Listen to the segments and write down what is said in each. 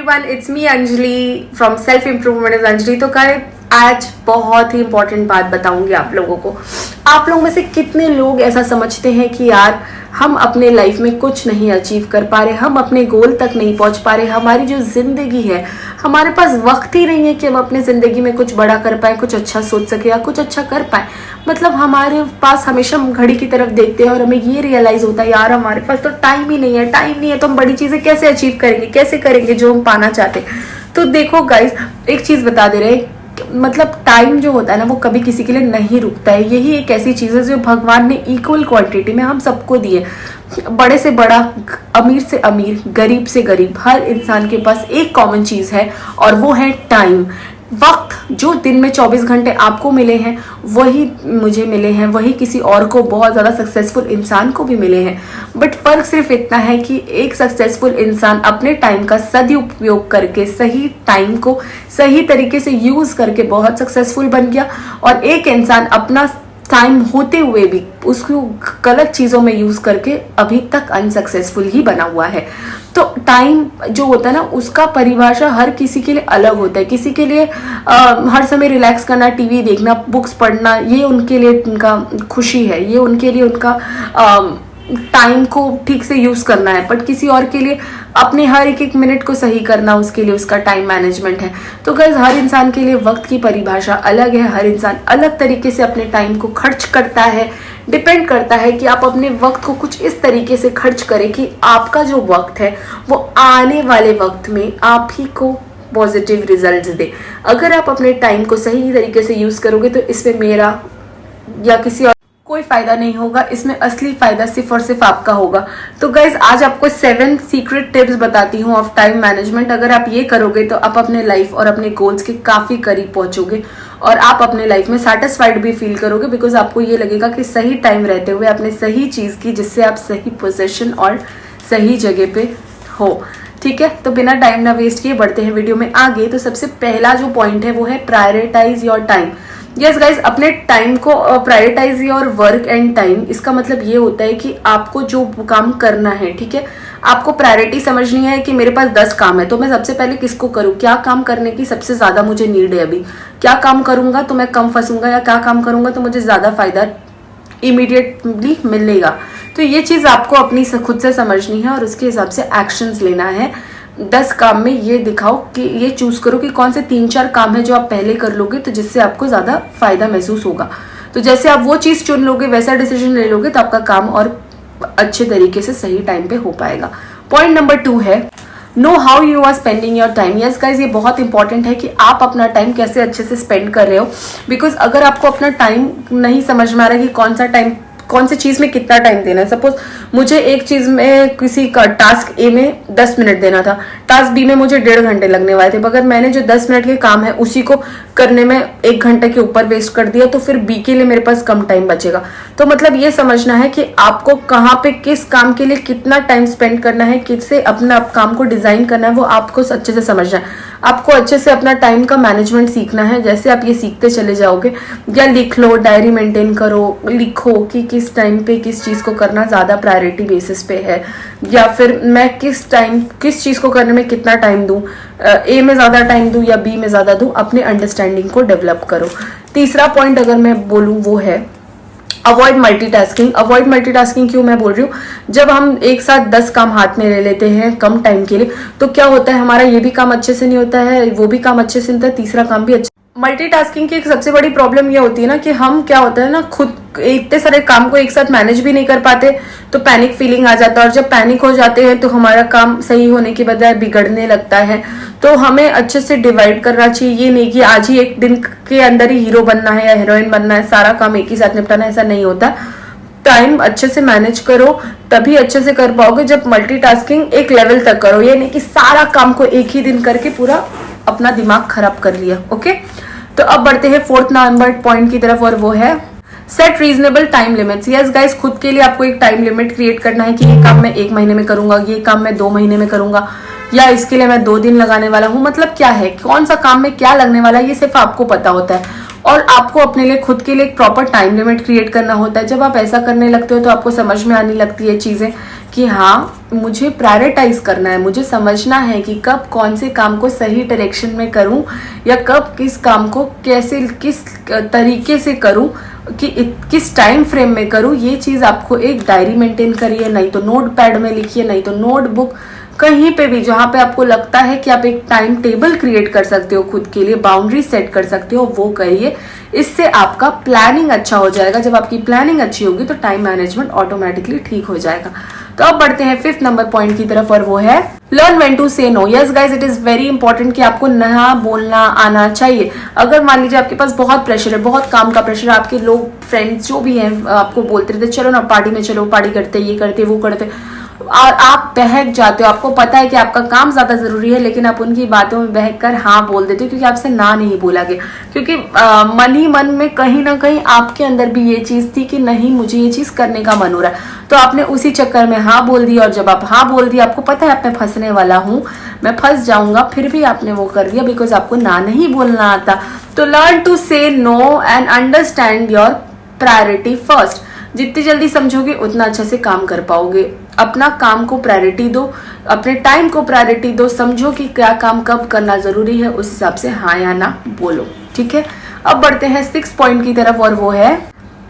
Everyone, it's me Anjali from self improvement is Anjali. तो guys आज बहुत ही इंपॉर्टेंट बात बताऊंगी आप लोगों को। आप लोगों में से कितने लोग ऐसा समझते हैं कि यार हम अपने लाइफ में कुछ नहीं अचीव कर पा रहे, हम अपने गोल तक नहीं पहुंच पा रहे, हमारी जो जिंदगी है हमारे पास वक्त ही नहीं है कि हम अपनी जिंदगी में कुछ बड़ा कर पाए, कुछ अच्छा सोच सके या कुछ अच्छा कर पाए। मतलब हमारे पास हमेशा हम घड़ी की तरफ देखते हैं और हमें ये रियलाइज होता है यार हमारे पास तो टाइम ही नहीं है, टाइम नहीं है तो हम बड़ी चीजें कैसे अचीव करेंगे, कैसे करेंगे जो हम पाना चाहते हैं। तो देखो गाइस, एक चीज बता दे रहे, मतलब टाइम जो होता है ना वो कभी किसी के लिए नहीं रुकता है। यही एक ऐसी चीज है जो भगवान ने इक्वल क्वांटिटी में हम सबको दी है। बड़े से बड़ा, अमीर से अमीर, गरीब से गरीब, हर इंसान के पास एक कॉमन चीज है और वो है टाइम। वक्त जो दिन में 24 घंटे आपको मिले हैं वही मुझे मिले हैं, वही किसी और को, बहुत ज़्यादा सक्सेसफुल इंसान को भी मिले हैं। बट फर्क सिर्फ इतना है कि एक सक्सेसफुल इंसान अपने टाइम का सदुपयोग करके, सही टाइम को सही तरीके से यूज़ करके बहुत सक्सेसफुल बन गया, और एक इंसान अपना टाइम होते हुए भी उसको गलत चीज़ों में यूज़ करके अभी तक अनसक्सेसफुल ही बना हुआ है। तो टाइम जो होता है ना उसका परिभाषा हर किसी के लिए अलग होता है। किसी के लिए हर समय रिलैक्स करना, टीवी देखना, बुक्स पढ़ना, ये उनके लिए उनका खुशी है, ये उनके लिए उनका टाइम को ठीक से यूज करना है। बट किसी और के लिए अपने हर एक मिनट को सही करना, उसके लिए उसका टाइम मैनेजमेंट है। तो गाइस हर इंसान के लिए वक्त की परिभाषा अलग है, हर इंसान अलग तरीके से अपने टाइम को खर्च करता है। डिपेंड करता है कि आप अपने वक्त को कुछ इस तरीके से खर्च करें कि आपका जो वक्त है वो आने वाले वक्त में आप ही को पॉजिटिव रिजल्ट्स दे। अगर आप अपने टाइम को सही तरीके से यूज करोगे तो इसमें मेरा या किसी और कोई फायदा नहीं होगा, इसमें असली फायदा सिर्फ और सिर्फ आपका होगा। तो गाइज आज आपको 7 सीक्रेट टिप्स बताती हूँ ऑफ टाइम मैनेजमेंट। अगर आप ये करोगे तो आप अपने लाइफ और अपने गोल्स के काफी करीब पहुंचोगे और आप अपने लाइफ में सेटिस्फाइड भी फील करोगे, बिकॉज आपको ये लगेगा कि सही टाइम रहते हुए आपने सही चीज की जिससे आप सही पोजीशन और सही जगह पे हो। ठीक है, तो बिना टाइम ना वेस्ट किए बढ़ते हैं वीडियो में आगे। तो सबसे पहला जो पॉइंट है वो है prioritise your time. Yes guys, अपने टाइम को prioritise your work and time. इसका मतलब ये होता है कि आपको जो काम करना है, ठीक है, आपको प्रायोरिटी समझनी है कि मेरे पास 10 काम है तो मैं सबसे पहले किसको करूं, क्या काम करने की सबसे ज्यादा मुझे नीड है अभी, क्या काम करूंगा तो मैं कम फंसूंगा या क्या काम करूंगा तो मुझे ज्यादा फायदा इमीडिएटली मिलेगा। तो ये चीज आपको अपनी खुद से समझनी है और उसके हिसाब से एक्शंस लेना है। 10 काम में ये दिखाओ कि ये चूज करो कि कौन से 3-4 काम है जो आप पहले कर लोगे तो जिससे आपको ज्यादा फायदा महसूस होगा। तो जैसे आप वो चीज चुन लोगे, वैसा डिसीजन ले लोगे तो आपका काम और अच्छे तरीके से सही टाइम पे हो पाएगा। पॉइंट नंबर 2 है know how you are spending your time. Yes guys, ये बहुत इंपॉर्टेंट है कि आप अपना टाइम कैसे अच्छे से स्पेंड कर रहे हो। बिकॉज अगर आपको अपना टाइम नहीं समझ में आ रहा है कि कौन सा टाइम, कौन सी चीज में कितना टाइम देना है। सपोज मुझे एक चीज में, किसी का टास्क ए में 10 मिनट देना था, टास्क बी में मुझे 1.5 घंटे लगने वाले थे, मगर मैंने जो 10 मिनट के काम है उसी को करने में 1 घंटे के ऊपर वेस्ट कर दिया, तो फिर बी के लिए मेरे पास कम टाइम बचेगा। तो मतलब ये समझना है कि आपको कहाँ पे किस काम के लिए कितना टाइम स्पेंड करना है, किससे अपना काम को डिजाइन करना है, वो आपको अच्छे से समझना है। आपको अच्छे से अपना टाइम का मैनेजमेंट सीखना है। जैसे आप ये सीखते चले जाओगे, या लिख लो, डायरी मेंटेन करो, लिखो कि किस टाइम पे किस चीज को करना ज्यादा प्रायोरिटी बेसिस पे है, या फिर मैं किस टाइम किस चीज को करने में कितना टाइम दूं, ए में ज्यादा टाइम दूं या बी में ज्यादा दूं। अपने अंडरस्टैंडिंग को डेवलप करो। तीसरा पॉइंट अगर मैं बोलूं वो है अवॉइड मल्टीटास्किंग। अवॉइड मल्टीटास्किंग क्यों मैं बोल रही हूँ, जब हम एक साथ 10 काम हाथ में ले लेते हैं कम टाइम के लिए तो क्या होता है, हमारा ये भी काम अच्छे से नहीं होता है, वो भी काम अच्छे से नहीं होता है, तीसरा काम भी अच्छा। मल्टीटास्किंग की एक सबसे बड़ी प्रॉब्लम ये होती है ना कि हम क्या होता है ना, खुद इतने सारे काम को एक साथ मैनेज भी नहीं कर पाते तो पैनिक फीलिंग आ जाता है, और जब पैनिक हो जाते हैं तो हमारा काम सही होने के बजाय बिगड़ने लगता है। तो हमें अच्छे से डिवाइड करना चाहिए। ये नहीं कि आज ही एक दिन के अंदर ही हीरो बनना है या हीरोइन बनना है, सारा काम एक ही साथ निपटाना, ऐसा नहीं होता। टाइम अच्छे से मैनेज करो तभी अच्छे से कर पाओगे। जब मल्टीटास्किंग एक लेवल तक करो, ये नहीं कि सारा काम को एक ही दिन करके पूरा अपना दिमाग खराब कर लिया। ओके, तो अब बढ़ते हैं 4th नंबर पॉइंट की तरफ, और वो है set reasonable time limits. Yes guys, खुद के लिए आपको एक टाइम लिमिट क्रिएट करना है कि ये काम मैं 1 महीने में करूंगा, ये काम मैं 2 महीने में करूंगा, या इसके लिए मैं 2 दिन लगाने वाला हूँ। मतलब क्या है, कौन सा काम में क्या लगने वाला है ये सिर्फ आपको पता होता है। और आपको अपने लिए खुद के लिए एक प्रॉपर टाइम लिमिट क्रिएट करना होता है। जब आप ऐसा करने लगते हो तो आपको समझ में आने लगती है चीजें कि हाँ, मुझे प्रायोरिटाइज करना है, मुझे समझना है कि कब कौन से काम को सही डायरेक्शन में करूं या कब किस काम को कैसे किस तरीके से करूं, कि किस टाइम फ्रेम में करूं। ये चीज आपको एक डायरी मेंटेन करिए, नहीं तो नोट पैड में लिखिए, नहीं तो नोटबुक, कहीं पे भी जहां पे आपको लगता है कि आप एक टाइम टेबल क्रिएट कर सकते हो, खुद के लिए बाउंड्री सेट कर सकते हो, वो करिए। इससे आपका प्लानिंग अच्छा हो जाएगा। जब आपकी प्लानिंग अच्छी होगी तो टाइम मैनेजमेंट ऑटोमेटिकली ठीक हो जाएगा। तो अब बढ़ते हैं 5th नंबर पॉइंट की तरफ, और वो है learn when to say no. Yes guys, it is very important कि आपको ना बोलना आना चाहिए। अगर मान लीजिए आपके पास बहुत प्रेशर है, बहुत काम का प्रेशर है, आपके लोग फ्रेंड्स जो भी हैं आपको बोलते रहते चलो ना पार्टी में चलो, पार्टी करते, ये करते वो करते, और आप बहक जाते हो। आपको पता है कि आपका काम ज्यादा जरूरी है, लेकिन आप उनकी बातों में बहक कर हाँ बोल देते हो, क्योंकि आपसे ना नहीं बोला गया। क्योंकि मन ही मन में कहीं ना कहीं आपके अंदर भी ये चीज थी कि नहीं, मुझे ये चीज करने का मन हो रहा है, तो आपने उसी चक्कर में हाँ बोल दिया। और जब आप हाँ बोल दिया, आपको पता है आप मैं फंसने वाला हूँ, मैं फंस जाऊंगा, फिर भी आपने वो कर दिया बिकॉज आपको ना नहीं बोलना आता। तो learn to say no and understand your priority first. जितनी जल्दी समझोगे उतना अच्छे से काम कर पाओगे। अपना काम को प्रायोरिटी दो, अपने टाइम को प्रायोरिटी दो, समझो कि क्या काम कब करना जरूरी है, उस हिसाब से हाँ या ना बोलो। ठीक है, अब बढ़ते हैं 6th पॉइंट की तरफ, और वो है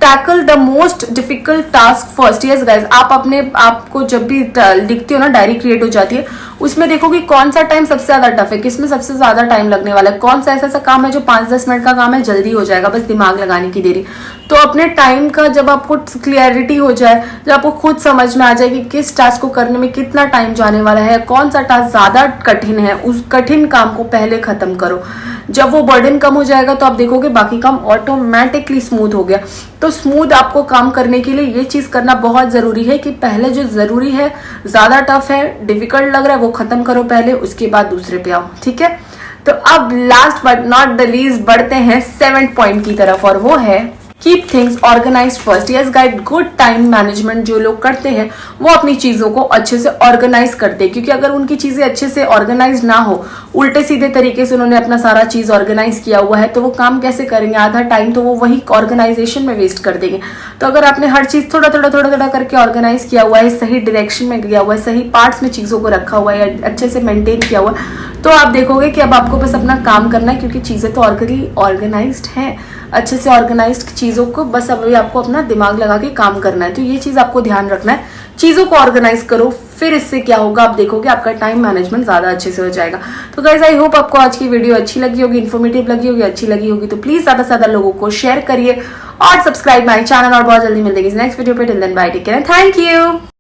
tackle the most difficult task first. Yes guys, आप अपने आप को जब भी लिखते हो ना, डायरी क्रिएट हो जाती है, उसमें देखो कि कौन सा टाइम सबसे ज्यादा टफ है, किसमें सबसे ज्यादा टाइम लगने वाला है, कौन सा ऐसा काम है जो 5-10 मिनट का काम है, जल्दी हो जाएगा, बस दिमाग लगाने की देरी। तो अपने टाइम का जब आपको क्लियरिटी हो जाए, जब आपको खुद समझ में आ जाए कि किस टास्क को करने में कितना टाइम जाने वाला है, कौन सा टास्क ज्यादा कठिन है, उस कठिन काम को पहले खत्म करो। जब वो बर्डन कम हो जाएगा तो आप देखोगे बाकी काम ऑटोमेटिकली स्मूथ हो गया। तो स्मूथ आपको काम करने के लिए ये चीज करना बहुत जरूरी है कि पहले जो जरूरी है, ज्यादा टफ है, डिफिकल्ट लग रहा है, वो खत्म करो पहले, उसके बाद दूसरे पे आओ। ठीक है, तो अब last but not the least बढ़ते हैं 7th पॉइंट की तरफ, और वो है keep things organise first. Yes guys, good time management जो लोग करते हैं वो अपनी चीजों को अच्छे से ऑर्गेनाइज करते हैं, क्योंकि अगर उनकी चीजें अच्छे से ऑर्गेनाइज ना हो, उल्टे सीधे तरीके से उन्होंने अपना सारा चीज ऑर्गेनाइज किया हुआ है, तो वो काम कैसे करेंगे? आधा टाइम तो वो वही ऑर्गेनाइजेशन में वेस्ट कर देंगे। तो अगर आपने हर चीज थोड़ा थोड़ा करके ऑर्गेनाइज किया हुआ है, सही डायरेक्शन में गया हुआ है, सही पार्ट्स में चीजों को रखा हुआ है, अच्छे से मेंटेन किया हुआ है, तो आप देखोगे कि अब आपको बस अपना काम करना है, क्योंकि चीजें तो ऑलरेडी ऑर्गेनाइज्ड हैं। अच्छे से ऑर्गेनाइज्ड चीजों को बस अभी आपको अपना दिमाग लगा के काम करना है। तो ये चीज आपको ध्यान रखना है, चीजों को ऑर्गेनाइज करो, फिर इससे क्या होगा आप देखोगे आपका टाइम मैनेजमेंट ज्यादा अच्छे से हो जाएगा। तो गाइज, आई होप आपको आज की वीडियो अच्छी लगी होगी, इन्फॉर्मेटिव लगी होगी, अच्छी लगी होगी, तो प्लीज ज्यादा से ज्यादा लोगों को शेयर करिए और सब्सक्राइब माय चैनल, और बहुत जल्दी मिलते हैं नेक्स्ट वीडियो पे। Till then bye, take care, thank you.